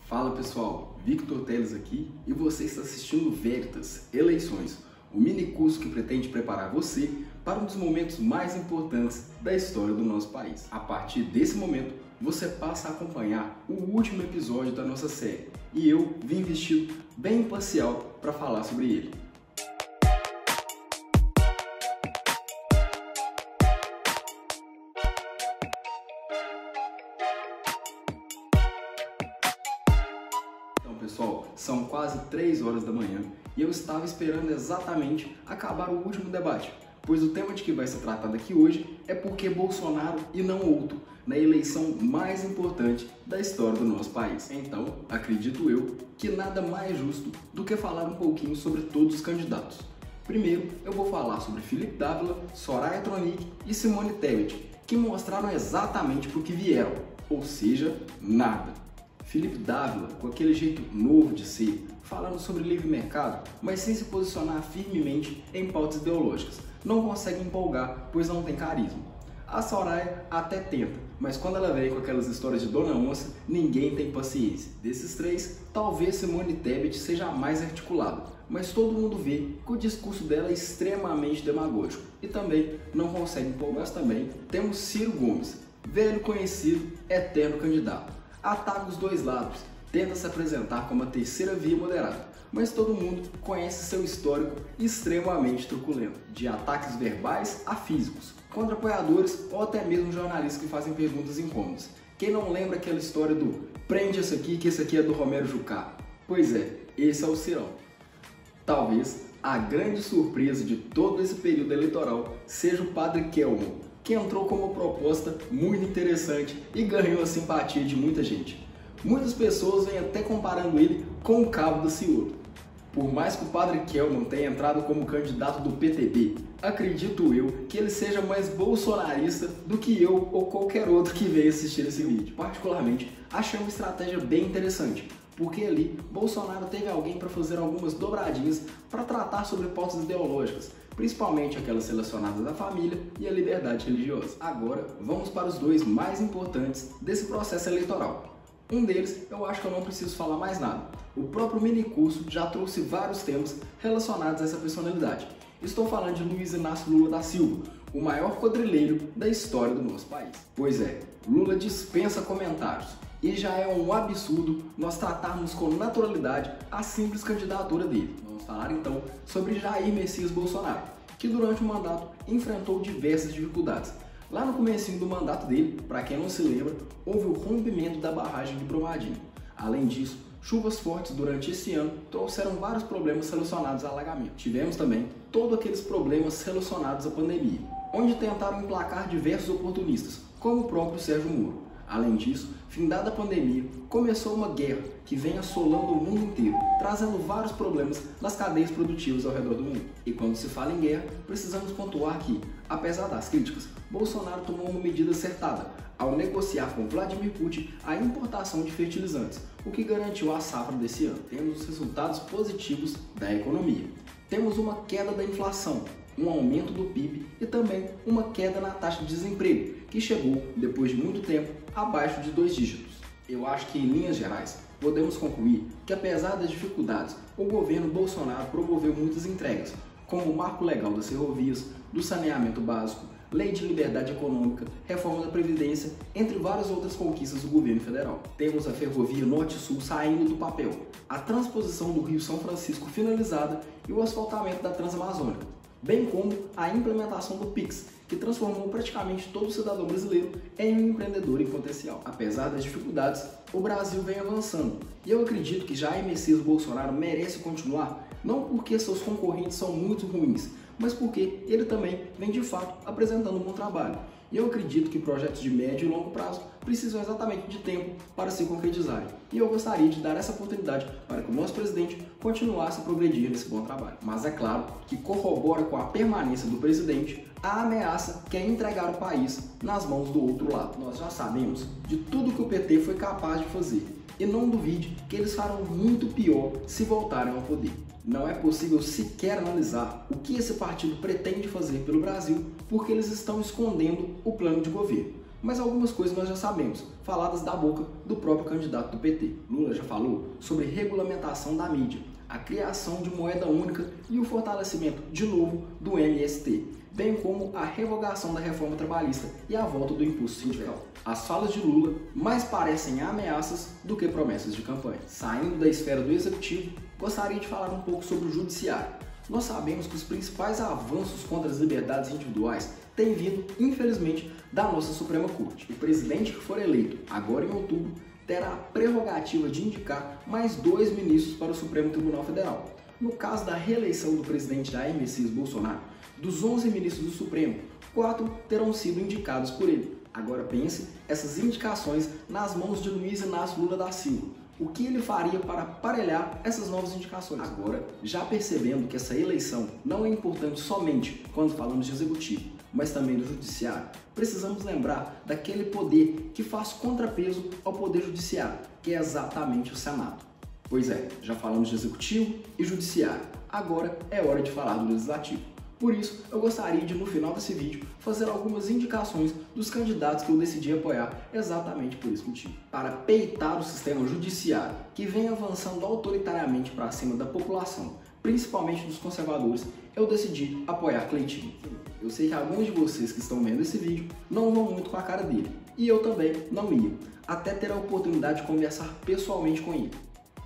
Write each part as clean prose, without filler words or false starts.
Fala pessoal, Victor Teles aqui e você está assistindo Veritas Eleições, o mini curso que pretende preparar você para um dos momentos mais importantes da história do nosso país. A partir desse momento, você passa a acompanhar o último episódio da nossa série e eu vim vestido bem imparcial para falar sobre ele. Pessoal, são quase 3 horas da manhã e eu estava esperando exatamente acabar o último debate, pois o tema de que vai ser tratado aqui hoje é por que Bolsonaro e não outro na eleição mais importante da história do nosso país. Então, acredito eu que nada mais justo do que falar um pouquinho sobre todos os candidatos. Primeiro, eu vou falar sobre Felipe Dávila, Soraya Tronic e Simone Tebet, que mostraram exatamente para o que vieram, ou seja, nada. Felipe Dávila, com aquele jeito novo de ser, falando sobre livre mercado, mas sem se posicionar firmemente em pautas ideológicas. Não consegue empolgar, pois não tem carisma. A Soraya até tenta, mas quando ela vem com aquelas histórias de Dona Onça, ninguém tem paciência. Desses três, talvez Simone Tebet seja a mais articulada, mas todo mundo vê que o discurso dela é extremamente demagógico e também não consegue empolgar. Nós também temos Ciro Gomes, velho conhecido, eterno candidato. Ataca os dois lados, tenta se apresentar como a terceira via moderada, mas todo mundo conhece seu histórico extremamente truculento, de ataques verbais a físicos, contra apoiadores ou até mesmo jornalistas que fazem perguntas incômodas. Quem não lembra aquela história do prende esse aqui que esse aqui é do Romero Jucá? Pois é, esse é o Cirão. Talvez a grande surpresa de todo esse período eleitoral seja o Padre Kelmon, que entrou com uma proposta muito interessante e ganhou a simpatia de muita gente. Muitas pessoas vêm até comparando ele com o Cabo do Ciolo. Por mais que o Padre Kelmon tenha entrado como candidato do PTB, acredito eu que ele seja mais bolsonarista do que eu ou qualquer outro que venha assistir esse vídeo. Particularmente, achei uma estratégia bem interessante, porque ali Bolsonaro teve alguém para fazer algumas dobradinhas para tratar sobre pautas ideológicas, principalmente aquelas relacionadas à família e à liberdade religiosa. Agora, vamos para os dois mais importantes desse processo eleitoral. Um deles, eu acho que eu não preciso falar mais nada. O próprio minicurso já trouxe vários temas relacionados a essa personalidade. Estou falando de Luiz Inácio Lula da Silva, o maior quadrilheiro da história do nosso país. Pois é, Lula dispensa comentários. E já é um absurdo nós tratarmos com naturalidade a simples candidatura dele. Vamos falar então sobre Jair Messias Bolsonaro, que durante o mandato enfrentou diversas dificuldades. Lá no comecinho do mandato dele, para quem não se lembra, houve o rompimento da barragem de Brumadinho. Além disso, chuvas fortes durante esse ano trouxeram vários problemas relacionados a alagamento. Tivemos também todos aqueles problemas relacionados à pandemia, onde tentaram emplacar diversos oportunistas, como o próprio Sérgio Moro. Além disso, findada a pandemia, começou uma guerra que vem assolando o mundo inteiro, trazendo vários problemas nas cadeias produtivas ao redor do mundo. E quando se fala em guerra, precisamos pontuar que, apesar das críticas, Bolsonaro tomou uma medida acertada ao negociar com Vladimir Putin a importação de fertilizantes, o que garantiu a safra desse ano. Temos os resultados positivos da economia. Temos uma queda da inflação, um aumento do PIB e também uma queda na taxa de desemprego, que chegou, depois de muito tempo, abaixo de 2 dígitos. Eu acho que, em linhas gerais, podemos concluir que, apesar das dificuldades, o governo Bolsonaro promoveu muitas entregas, como o Marco Legal das Ferrovias, do Saneamento Básico, Lei de Liberdade Econômica, Reforma da Previdência, entre várias outras conquistas do governo federal. Temos a Ferrovia Norte-Sul saindo do papel, a transposição do Rio São Francisco finalizada e o asfaltamento da Transamazônica, bem como a implementação do Pix, que transformou praticamente todo cidadão brasileiro em um empreendedor em potencial. Apesar das dificuldades, o Brasil vem avançando, e eu acredito que Jair Messias Bolsonaro merece continuar, não porque seus concorrentes são muito ruins, mas porque ele também vem de fato apresentando um bom trabalho. E eu acredito que projetos de médio e longo prazo precisam exatamente de tempo para se concretizarem. E eu gostaria de dar essa oportunidade para que o nosso presidente continuasse a progredir nesse bom trabalho. Mas é claro que corrobora com a permanência do presidente a ameaça que é entregar o país nas mãos do outro lado. Nós já sabemos de tudo que o PT foi capaz de fazer. E não duvide que eles farão muito pior se voltarem ao poder. Não é possível sequer analisar o que esse partido pretende fazer pelo Brasil porque eles estão escondendo o plano de governo. mas algumas coisas nós já sabemos, faladas da boca do próprio candidato do PT. Lula já falou sobre regulamentação da mídia, a criação de moeda única e o fortalecimento, de novo, do MST, bem como a revogação da reforma trabalhista e a volta do imposto sindical. As falas de Lula mais parecem ameaças do que promessas de campanha. Saindo da esfera do executivo, gostaria de falar um pouco sobre o judiciário. Nós sabemos que os principais avanços contra as liberdades individuais têm vindo, infelizmente, da nossa Suprema Corte. O presidente que for eleito agora em outubro terá a prerrogativa de indicar mais 2 ministros para o Supremo Tribunal Federal. No caso da reeleição do presidente Jair Messias Bolsonaro, dos 11 ministros do Supremo, 4 terão sido indicados por ele. Agora pense essas indicações nas mãos de Luiz Inácio Lula da Silva. O que ele faria para aparelhar essas novas indicações? Agora, já percebendo que essa eleição não é importante somente quando falamos de executivo, mas também do judiciário, precisamos lembrar daquele poder que faz contrapeso ao poder judiciário, que é exatamente o Senado. Pois é, já falamos de executivo e judiciário, agora é hora de falar do legislativo. Por isso, eu gostaria de, no final desse vídeo, fazer algumas indicações dos candidatos que eu decidi apoiar exatamente por esse motivo. Para peitar o sistema judiciário, que vem avançando autoritariamente para cima da população, principalmente dos conservadores, eu decidi apoiar Cleitinho. Eu sei que alguns de vocês que estão vendo esse vídeo não vão muito com a cara dele, e eu também não ia, até ter a oportunidade de conversar pessoalmente com ele.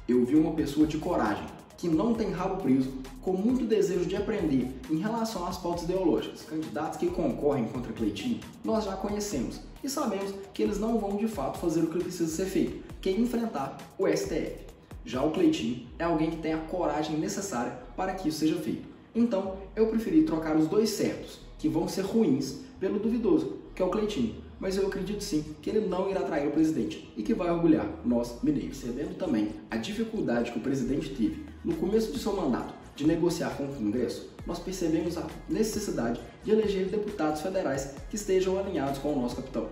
Eu vi uma pessoa de coragem, que não tem rabo preso, com muito desejo de aprender em relação às pautas ideológicas. Os candidatos que concorrem contra Cleitinho, nós já conhecemos e sabemos que eles não vão de fato fazer o que precisa ser feito, que é enfrentar o STF. Já o Cleitinho é alguém que tem a coragem necessária para que isso seja feito. Então, eu preferi trocar os dois certos, que vão ser ruins, pelo duvidoso, que é o Cleitinho. Mas eu acredito sim que ele não irá trair o presidente e que vai orgulhar nós, mineiros. Percebendo também a dificuldade que o presidente teve no começo de seu mandato de negociar com o Congresso, nós percebemos a necessidade de eleger deputados federais que estejam alinhados com o nosso capitão.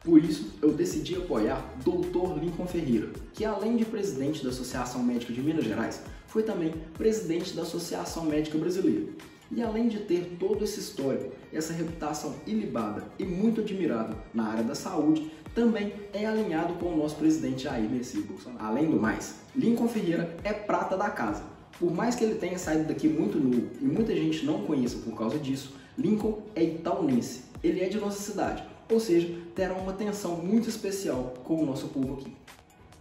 Por isso, eu decidi apoiar Dr. Lincoln Ferreira, que além de presidente da Associação Médica de Minas Gerais, foi também presidente da Associação Médica Brasileira. E além de ter todo esse histórico, essa reputação ilibada e muito admirável na área da saúde, também é alinhado com o nosso presidente Jair Messias Bolsonaro. Além do mais, Lincoln Ferreira é prata da casa. Por mais que ele tenha saído daqui muito novo e muita gente não conheça por causa disso, Lincoln é itaunense. Ele é de nossa cidade, ou seja, terá uma atenção muito especial com o nosso povo aqui.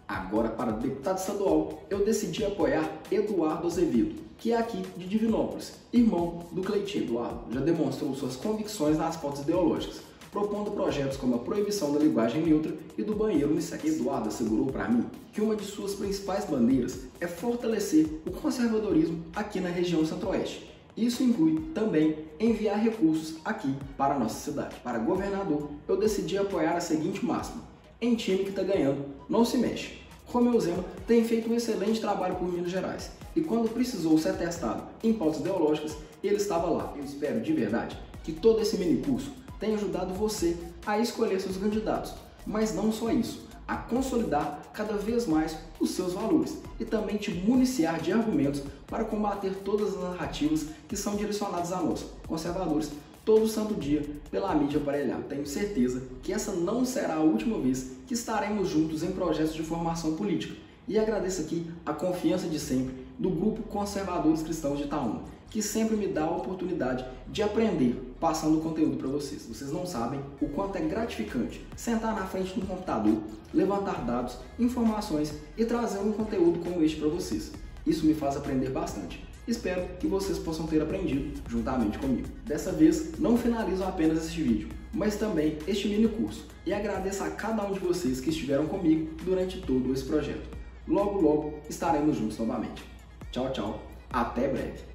Agora, para deputado estadual, eu decidi apoiar Eduardo Azevedo, que é aqui de Divinópolis, irmão do Cleitinho. Eduardo já demonstrou suas convicções nas pautas ideológicas, propondo projetos como a proibição da linguagem neutra e do banheiro unissex. Eduardo assegurou para mim que uma de suas principais bandeiras é fortalecer o conservadorismo aqui na região centro-oeste. Isso inclui também enviar recursos aqui para a nossa cidade. Para governador, eu decidi apoiar a seguinte máxima: em time que está ganhando, não se mexe. Romeu Zema tem feito um excelente trabalho por Minas Gerais e quando precisou ser testado em pautas ideológicas, ele estava lá. Eu espero de verdade que todo esse mini curso tenha ajudado você a escolher seus candidatos, mas não só isso, a consolidar cada vez mais os seus valores e também te municiar de argumentos para combater todas as narrativas que são direcionadas a nós, conservadores, todo santo dia pela mídia aparelhada. Tenho certeza que essa não será a última vez que estaremos juntos em projetos de formação política e agradeço aqui a confiança de sempre do Grupo Conservadores Cristãos de Itaúna, que sempre me dá a oportunidade de aprender passando o conteúdo para vocês. Vocês não sabem o quanto é gratificante sentar na frente do computador, levantar dados, informações e trazer um conteúdo como este para vocês. Isso me faz aprender bastante. Espero que vocês possam ter aprendido juntamente comigo. Dessa vez, não finalizo apenas este vídeo, mas também este mini curso. E agradeço a cada um de vocês que estiveram comigo durante todo esse projeto. Logo, logo estaremos juntos novamente. Tchau, tchau. Até breve.